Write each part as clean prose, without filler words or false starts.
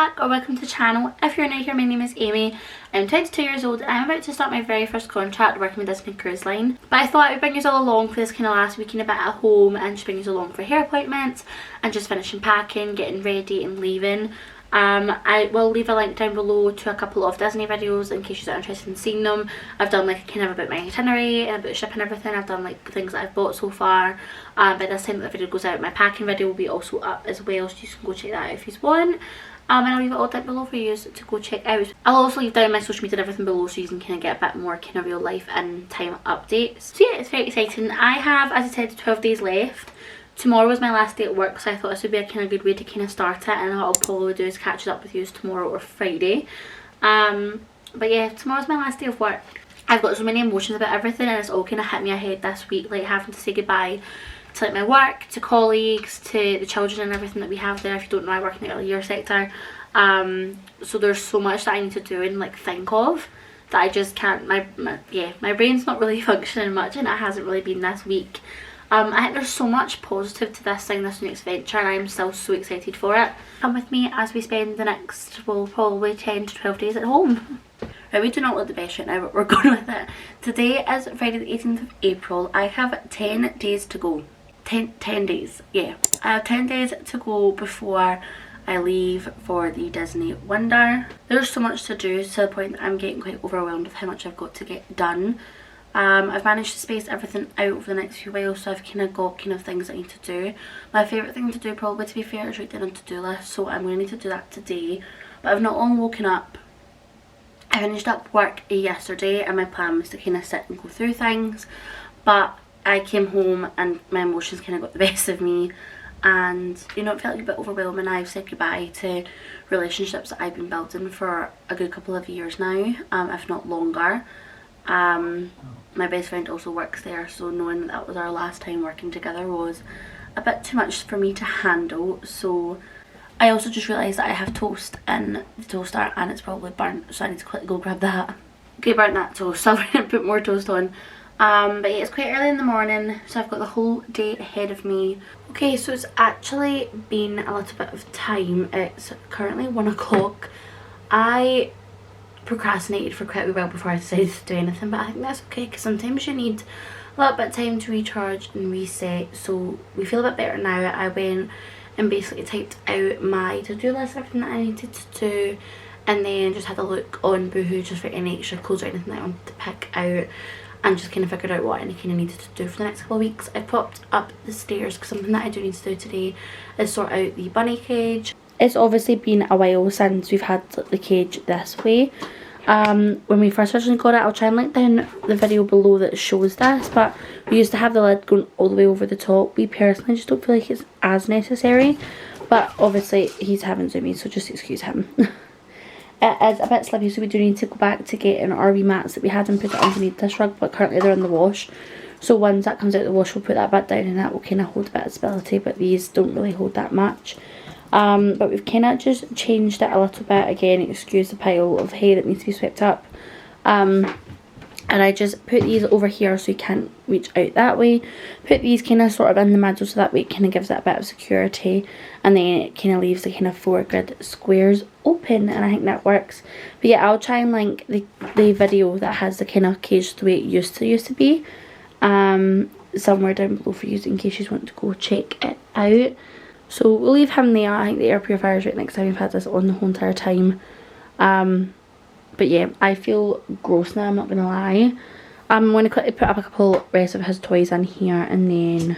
back or welcome to the channel. If you're new here, my name is Amy. I'm 22 years old and I'm about to start my very first contract working with Disney Cruise Line. But I thought I would bring you all along for this kind of last weekend a bit at home and just bring you along for hair appointments and just finishing packing, getting ready and leaving. I will leave a link down below to a couple of Disney videos in case you're interested in seeing them. I've done like kind of about my itinerary and about shipping and everything. I've done like things that I've bought so far. By this time that the video goes out, my packing video will be also up as well, so you can go check that out if you want. And I'll leave it all down below for you to go check out. I'll also leave down my social media and everything below so you can kind of get a bit more kind of real life and time updates. So yeah, it's very exciting. I have, as I said, 12 days left. Tomorrow is my last day at work, so I thought this would be a kind of good way to kind of start it, and what I'll probably do is catch it up with you tomorrow or Friday. But yeah, tomorrow's my last day of work. I've got so many emotions about everything and it's all kind of hit me ahead this week, like having to say goodbye to like my work, to colleagues, to the children and everything that we have there. If you don't know, I work in the early year sector, so there's so much that I need to do and like think of that I just can't, my brain's not really functioning much, and it hasn't really been this week. I think there's so much positive to this thing, this next venture, and I'm still so excited for it. Come with me as we spend the next, well, probably 10 to 12 days at home. Right, we do not look the best right now, but we're going with it. Today is Friday the 18th of April. I have 10 days to go. 10 days, yeah. I have 10 days to go before I leave for the Disney Wonder. There's so much to do to the point that I'm getting quite overwhelmed with how much I've got to get done. I've managed to space everything out over the next few whiles, so I've kind of got things I need to do. My favourite thing to do, probably, to be fair, is write down a to-do list, so I'm going to need to do that today. But I've not long woken up. I finished up work yesterday and my plan was to kind of sit and go through things, but I came home and my emotions kind of got the best of me, and you know, it felt like a bit overwhelming. I've said goodbye to relationships that I've been building for a good couple of years now, if not longer. My best friend also works there, so knowing that was our last time working together was a bit too much for me to handle. So I also just realised that I have toast in the toaster and it's probably burnt, so I need to quickly go grab that. Okay, burnt that toast, so I'm going to put more toast on. But yeah, it's quite early in the morning, so I've got the whole day ahead of me. Okay, so it's actually been a little bit of time. It's currently 1 o'clock. I procrastinated for quite a while before I decided to do anything, but I think that's okay because sometimes you need a little bit of time to recharge and reset. So we feel a bit better now. I went and basically typed out my to-do list, everything that I needed to do, and then just had a look on Boohoo just for any extra clothes or anything that I wanted to pick out, and just kind of figured out what I kind of needed to do for the next couple of weeks. I popped up the stairs because something that I do need to do today is sort out the bunny cage. It's obviously been a while since we've had the cage this way. When we first originally got it, I'll try and link down the video below that shows this, but we used to have the lid going all the way over the top. We personally just don't feel like it's as necessary, but obviously he's having zoomies, so just excuse him. It is a bit slippy, so we do need to go back to getting our wee mats that we had and put it underneath this rug, but currently they're in the wash. So once that comes out of the wash, we'll put that back down and that will kind of hold a bit of stability, but these don't really hold that much. But we've kind of just changed it a little bit. Again, excuse the pile of hay that needs to be swept up. And I just put these over here so you can't reach out that way. Put these kind of sort of in the middle so that way it kind of gives it a bit of security. And then it kind of leaves the kind of 4 grid squares open, and I think that works. But yeah, I'll try and link the video that has the kind of cage the way it used to be. Somewhere down below for you in case you want to go check it out. So we'll leave him there. I think the air purifier is right next time. We've had this on the whole entire time. But yeah, I feel gross now, I'm not going to lie. I'm going to quickly put up a couple rest of his toys in here, and then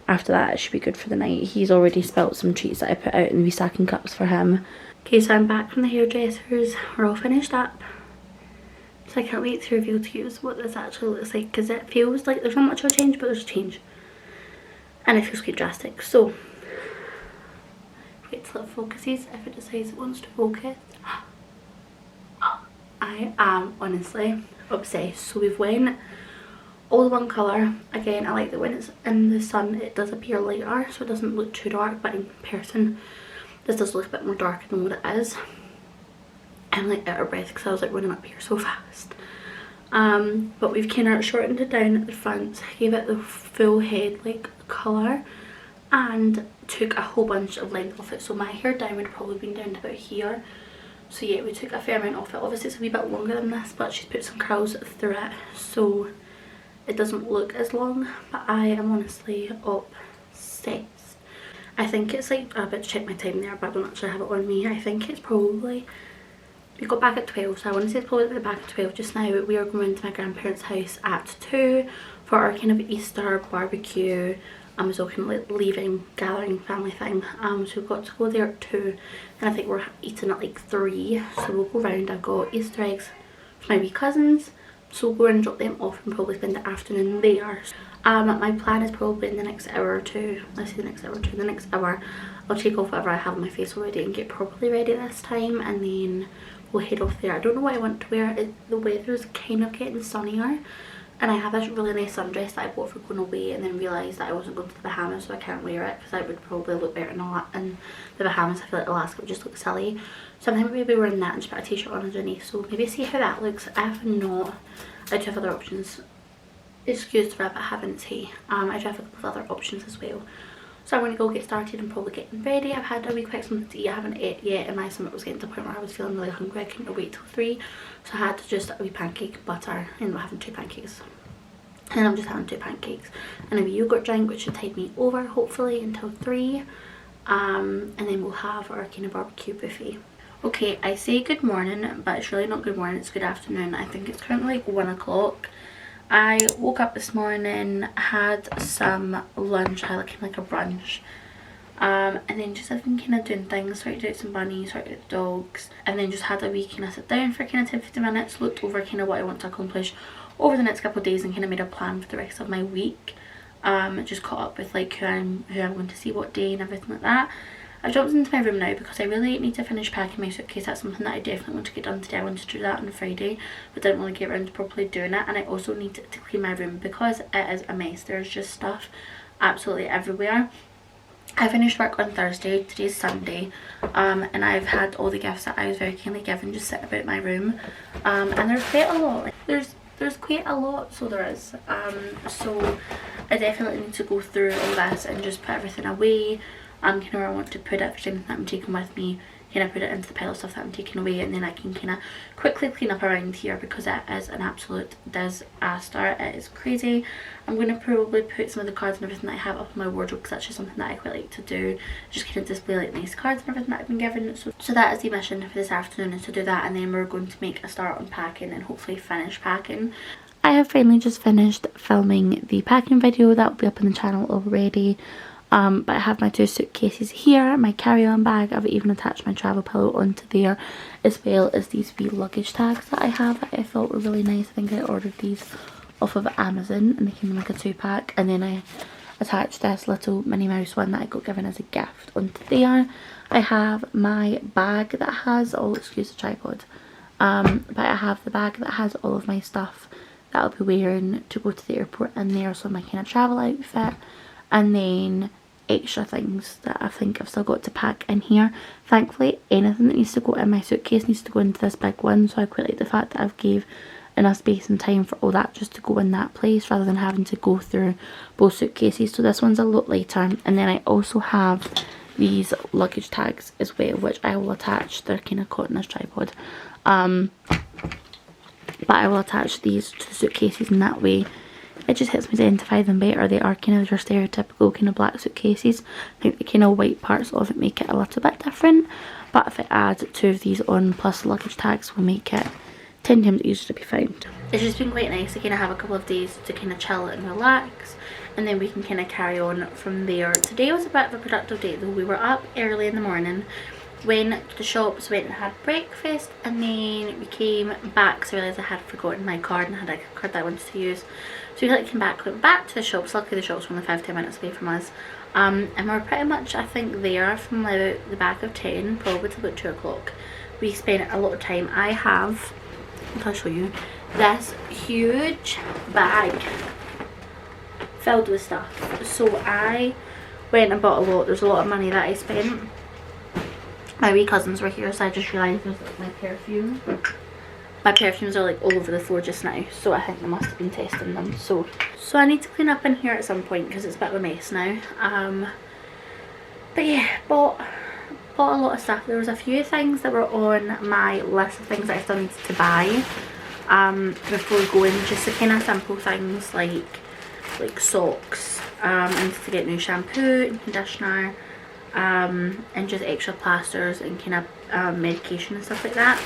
after that it should be good for the night. He's already spilt some treats that I put out in the wee stacking cups for him. Okay, so I'm back from the hairdressers. We're all finished up. So I can't wait to reveal to you what this actually looks like, because it feels like there's not much of a change, but there's a change. And it feels quite drastic. So wait till it focuses, if it decides it wants to focus. I am honestly obsessed. So we've went all the one colour. Again, I like that when it's in the sun it does appear lighter, so it doesn't look too dark, but in comparison this does look a bit more darker than what it is. I'm like out of breath because I was like running up here so fast. But we've kind of shortened it down at the front, gave it the full head like colour, and took a whole bunch of length off it. So my hair down would have probably been down to about here. So yeah, we took a fair amount off it. Obviously it's a wee bit longer than this, but she's put some curls through it so it doesn't look as long. But I am honestly obsessed. I think it's like, I'm about to check my time there, but I don't actually have it on me. I think it's probably, we got back at 12, so I want to say it's probably back at 12 just now. We are going to my grandparents' house at 2 for our kind of Easter barbecue. I was all kind of like leaving, gathering family thing. So we've got to go there at 2, and I think we're eating at like 3. So we'll go round. I've got Easter eggs for my wee cousins, so we'll go and drop them off and probably spend the afternoon there. My plan is probably in the next hour or two, let's say the next hour or two, the next hour I'll take off whatever I have on my face already and get properly ready this time, and then we'll head off there. I don't know what I want to wear. The weather's kind of getting sunnier, and I have this really nice sundress that I bought for going away and then realised that I wasn't going to the Bahamas, so I can't wear it because I would probably look better in the Bahamas. I feel like Alaska would just look silly. So I'm thinking maybe wearing that and just put a t-shirt on underneath, so maybe see how that looks. If not, I do have other options. Excuse the rabbit having tea. I do have a couple of other options as well. So I'm going to go get started and probably getting ready. I've had a wee quick something to eat. I haven't ate yet, and my stomach was getting to the point where I was feeling really hungry. I couldn't wait till 3, so I had to just a wee pancake, butter, and I'm having 2 pancakes. And I'm just having 2 pancakes and a wee yogurt drink, which should tide me over hopefully until 3. And then we'll have our kind of barbecue buffet. Okay, I say good morning, but it's really not good morning, it's good afternoon. I think it's currently like 1 o'clock. I woke up this morning, had some lunch, I had like a brunch, and then just I've been kind of doing things, sorted out some bunnies, sorted out the dogs, and then just had a wee kind of sit down for kind of 10-15 minutes, looked over kind of what I want to accomplish over the next couple of days and kind of made a plan for the rest of my week. Just caught up with like who I'm going to see what day and everything like that. I've jumped into my room now because I really need to finish packing my suitcase. That's something that I definitely want to get done today. I wanted to do that on Friday, but didn't really get around to properly doing it. And I also need to clean my room because it is a mess. There's just stuff absolutely everywhere. I finished work on Thursday, today's Sunday, and I've had all the gifts that I was very kindly given just sitting about my room, and there's quite a lot. Like, there's quite a lot, so there is. So I definitely need to go through all this and just put everything away. Kind of where I want to put it, if there's anything that I'm taking with me, kind of put it into the pile of stuff that I'm taking away, and then I can kind of quickly clean up around here because it is an absolute disaster. It is crazy. I'm going to probably put some of the cards and everything that I have up in my wardrobe because that's just something that I quite like to do, just kind of display like nice cards and everything that I've been given. So that is the mission for this afternoon, is to do that, and then we're going to make a start on packing and hopefully finish packing. I have finally just finished filming the packing video that will be up on the channel already. But I have my 2 suitcases here, my carry-on bag. I've even attached my travel pillow onto there, as well as these wee luggage tags that I have that I thought were really nice. I think I ordered these off of Amazon and they came in like a 2-pack, and then I attached this little Minnie Mouse one that I got given as a gift onto there. I have my bag that has all, excuse the tripod, but I have the bag that has all of my stuff that I'll be wearing to go to the airport in there, so my kind of travel outfit, and then extra things that I think I've still got to pack in here. Thankfully, anything that needs to go in my suitcase needs to go into this big one, so I quite like the fact that I've gave enough space and time for all that just to go in that place rather than having to go through both suitcases. So this one's a lot lighter, and then I also have these luggage tags as well, which I will attach. They're kind of caught in this tripod, but I will attach these to the suitcases, and that way it just helps me identify them better. They are kind of your stereotypical kind of black suitcases. I think the kind of white parts of it make it a little bit different, but if I add 2 of these on plus the luggage tags, will make it 10 times easier to be found. It's just been quite nice to kind of have a couple of days to kind of chill and relax, and then we can kind of carry on from there. Today was a bit of a productive day though. We were up early in the morning, went to the shops, went and had breakfast, and then we came back because I realised I had forgotten my card and had a card that I wanted to use. So we came back, went back to the shops. Luckily the shops were only 5-10 minutes away from us, and we're pretty much, I think, there from about the back of 10 probably till about 2 o'clock. We spent a lot of time. I have, I'll show you, this huge bag filled with stuff. So I went and bought a lot. There's a lot of money that I spent. My wee cousins were here, so I just realised there's like my perfume. My perfumes are like all over the floor just now, so I think they must have been testing them. So I need to clean up in here at some point because it's a bit of a mess now. But yeah, bought a lot of stuff. There was a few things that were on my list of things that I still needed to buy before going, just the kind of simple things like socks. I needed to get new shampoo and conditioner, and just extra plasters and kind of medication and stuff like that.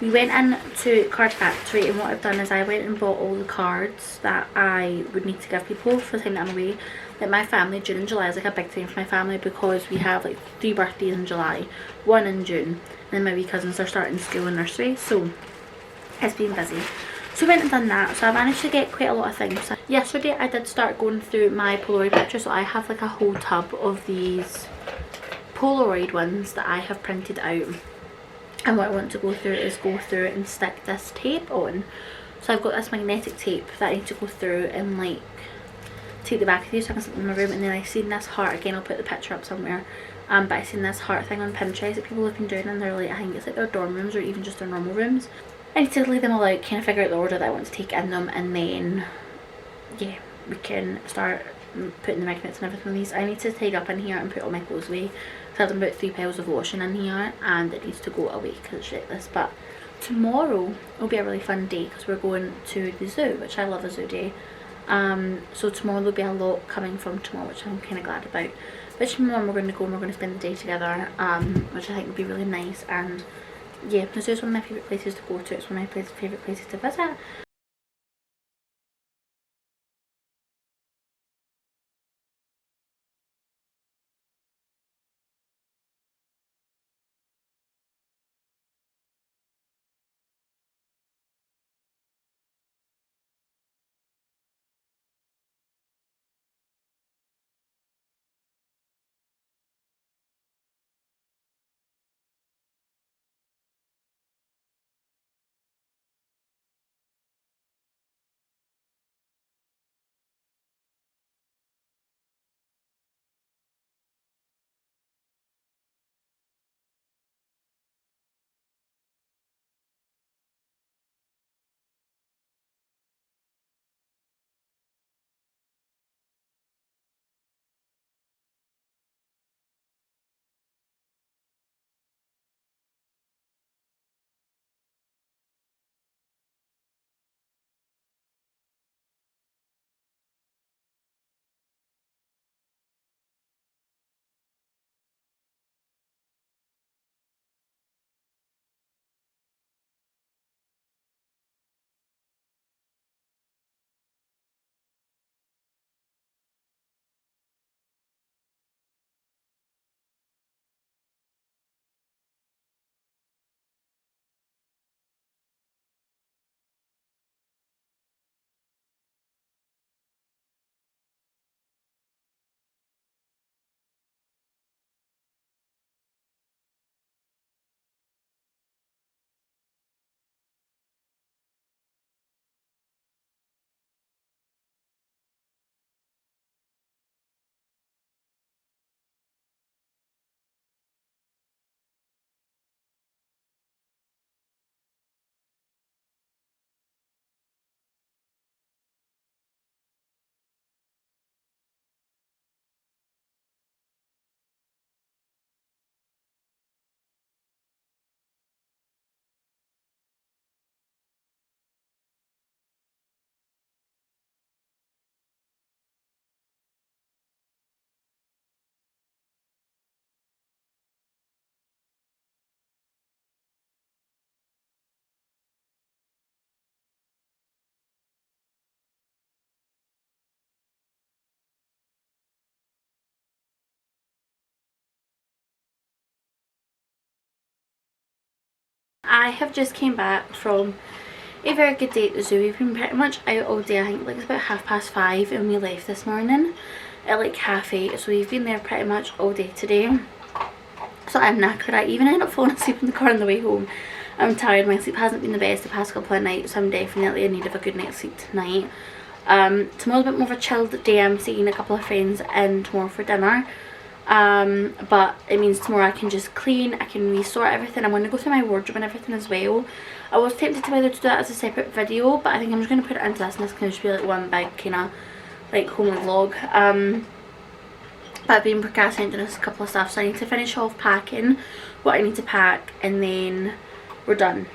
We went in to Card Factory, and what I've done is I went and bought all the cards that I would need to give people for the time that I'm away. Like my family, June and July is like a big time for my family because we have like 3 birthdays in July, 1 in June, and then my wee cousins are starting school and nursery, so it's been busy. So we went and done that, so I managed to get quite a lot of things. Yesterday I did start going through my Polaroid pictures, so I have like a whole tub of these Polaroid ones that I have printed out. And what I want to go through is go through and stick this tape on. So I've got this magnetic tape that I need to go through and like take the back of these so I can stick them in my room. And then I seen this heart, again I'll put the picture up somewhere, but I seen this heart thing on Pinterest that people have been doing, and they're like, I think it's like their dorm rooms or even just their normal rooms. I need to lay them all out, kind of figure out the order that I want to take in them, and then yeah, we can start putting the magnets and everything on these. I need to tidy up in here and put all my clothes away. So I've done about 3 piles of washing in here, and it needs to go away because it's like this. But tomorrow will be a really fun day because we're going to the zoo, which I love a zoo day. So tomorrow there'll be a lot coming from tomorrow, which I'm kind of glad about. Which mum we're going to go and we're going to spend the day together, which I think would be really nice. And yeah, the zoo is one of my favourite places to go to. It's one of my favourite places to visit. I have just came back from a very good day at the zoo. We've been pretty much out all day. I think like it's about 5:30 and we left this morning at like 8:30, so we've been there pretty much all day today. So I'm knackered. I even ended up falling asleep in the car on the way home. I'm tired. My sleep hasn't been the best the past couple of nights, so I'm definitely in need of a good night's sleep tonight. Tomorrow's a bit more of a chilled day. I'm seeing a couple of friends in tomorrow for dinner. But it means tomorrow I can just clean, I can resort everything. I'm going to go through my wardrobe and everything as well. I was tempted to whether to do that as a separate video, but I think I'm just going to put it into this, and this can just be like one big kind of like homely vlog. but I've been procrastinating on a couple of stuff, so I need to finish off packing what I need to pack and then we're done.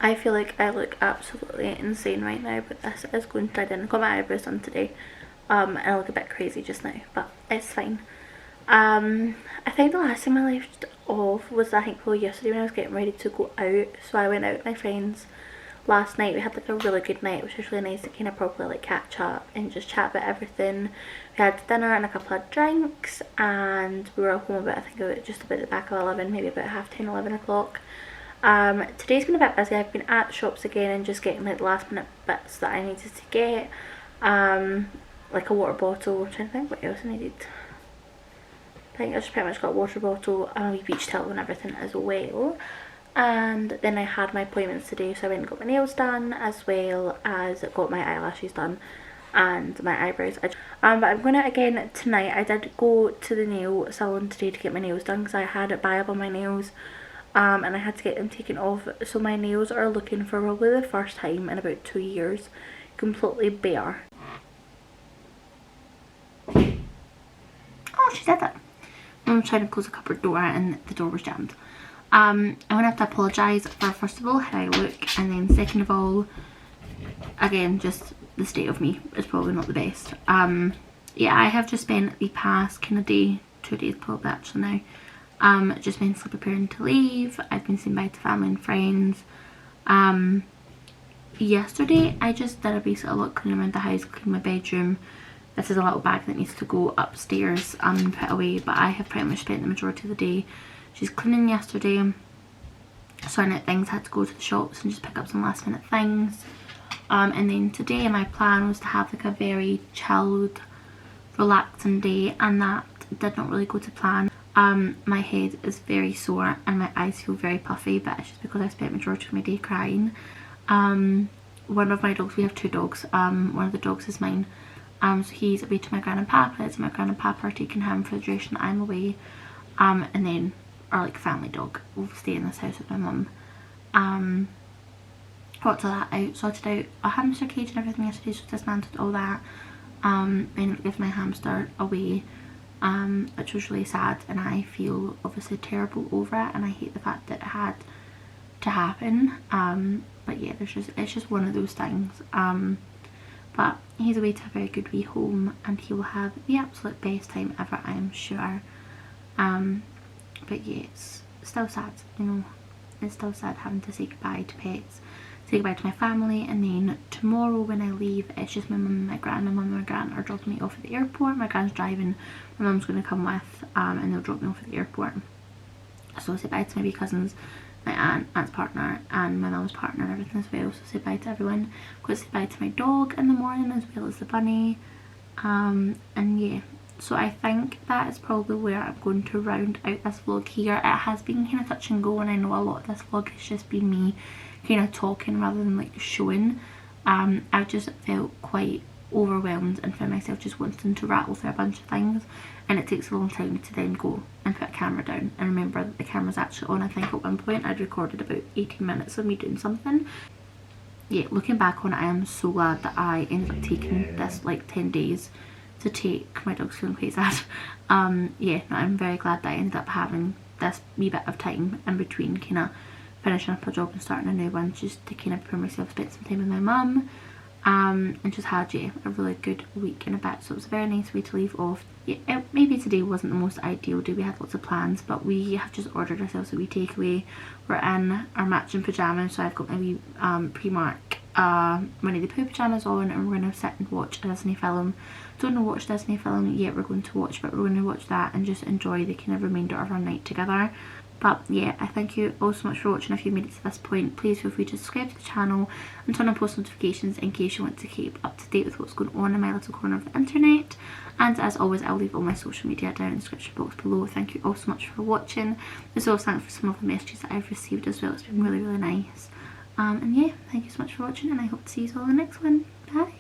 I feel like I look absolutely insane right now, but this is going to, I didn't got my eyebrows done today. And I look a bit crazy just now, but it's fine. I think the last time I left off was, I think, probably yesterday when I was getting ready to go out. So I went out with my friends last night. We had like a really good night, which was really nice to kind of properly like catch up and just chat about everything. We had dinner and a couple of drinks, and we were home about, I think, about just about the back of 11, maybe about half 10, 11 o'clock. Today's been a bit busy. I've been at the shops again and just getting like last minute bits that I needed to get. Like a water bottle. I'm trying to think what else I needed. I think I just pretty much got a water bottle and a wee beach towel and everything as well. And then I had my appointments today, so I went and got my nails done, as well as got my eyelashes done and my eyebrows. But I'm gonna, again tonight, I did go to the nail salon today to get my nails done because I had it bad on my nails. And I had to get them taken off, so my nails are looking for probably the first time in about 2 years completely bare. Oh, she did it. I'm trying to close a cupboard door and the door was jammed. I'm gonna have to apologise for, first of all, how I look, and then second of all, again, just the state of me is probably not the best. Yeah, I have just spent the past kind of day, 2 days probably actually now, just mentally preparing to leave. I've been saying bye to family and friends. Yesterday I just did a basic look, cleaning around the house, cleaning my bedroom, This is a little bag that needs to go upstairs and put away, but I have pretty much spent the majority of the day just cleaning yesterday, sorting out things. I had to go to the shops and just pick up some last minute things. And then today my plan was to have like a very chilled, relaxing day, and that did not really go to plan. My head is very sore and my eyes feel very puffy, but it's just because I spent the majority of my day crying. One of my dogs, we have 2 dogs, one of the dogs is mine, so he's away to my gran and papa's, and my gran and papa are taking him for the duration that I'm away, and then our like family dog will stay in this house with my mum. Got all that out, sorted out a hamster cage and everything yesterday, so dismantled all that. Then gave my hamster away, which was really sad, and I feel obviously terrible over it, and I hate the fact that it had to happen. But yeah, it's just one of those things. But he's away to a very good wee home, and he will have the absolute best time ever, I am sure. But yeah, it's still sad, you know, it's still sad having to say goodbye to pets, say goodbye to my family. And then tomorrow when I leave, it's just my mum and my gran. My mum and my gran are dropping me off at the airport. My gran's driving, my mum's going to come with, and they'll drop me off at the airport. So I'll say bye to my wee cousins, my aunt's partner and my mum's partner and everything as well. So say bye to everyone. I'm going to say bye to my dog in the morning as well as the bunny. And yeah, so I think that is probably where I'm going to round out this vlog here. It has been kind of touch and go, and I know a lot of this vlog has just been me kind of talking rather than like showing. I just felt quite overwhelmed and found myself just wanting to rattle through a bunch of things, and it takes a long time to then go and put a camera down and remember that the camera's actually on. I think at one point I'd recorded about 18 minutes of me doing something. Yeah, looking back on it, I am so glad that I ended up taking this like 10 days to take. My dog's feeling quite sad. Yeah, no, I'm very glad that I ended up having this wee bit of time in between kind of finishing up a job and starting a new one, just to kind of prepare myself, spend some time with my mum, and just had, yeah, a really good week and a bit. So it was a very nice way to leave off. Yeah, maybe today wasn't the most ideal day, we had lots of plans, but we have just ordered ourselves a wee takeaway. We're in our matching pyjamas, so I've got my wee Primark Winnie the Pooh pyjamas on, and we're going to sit and watch a Disney film. Don't know which Disney film yet we're going to watch, but we're going to watch that and just enjoy the kind of remainder of our night together. But yeah, I thank you all so much for watching. If you made it to this point, please feel free to subscribe to the channel and turn on post notifications in case you want to keep up to date with what's going on in my little corner of the internet. And as always, I'll leave all my social media down in the description box below. Thank you all so much for watching. As well as thanks for some of the messages that I've received as well. It's been really, really nice. And yeah, thank you so much for watching, and I hope to see you all in the next one. Bye!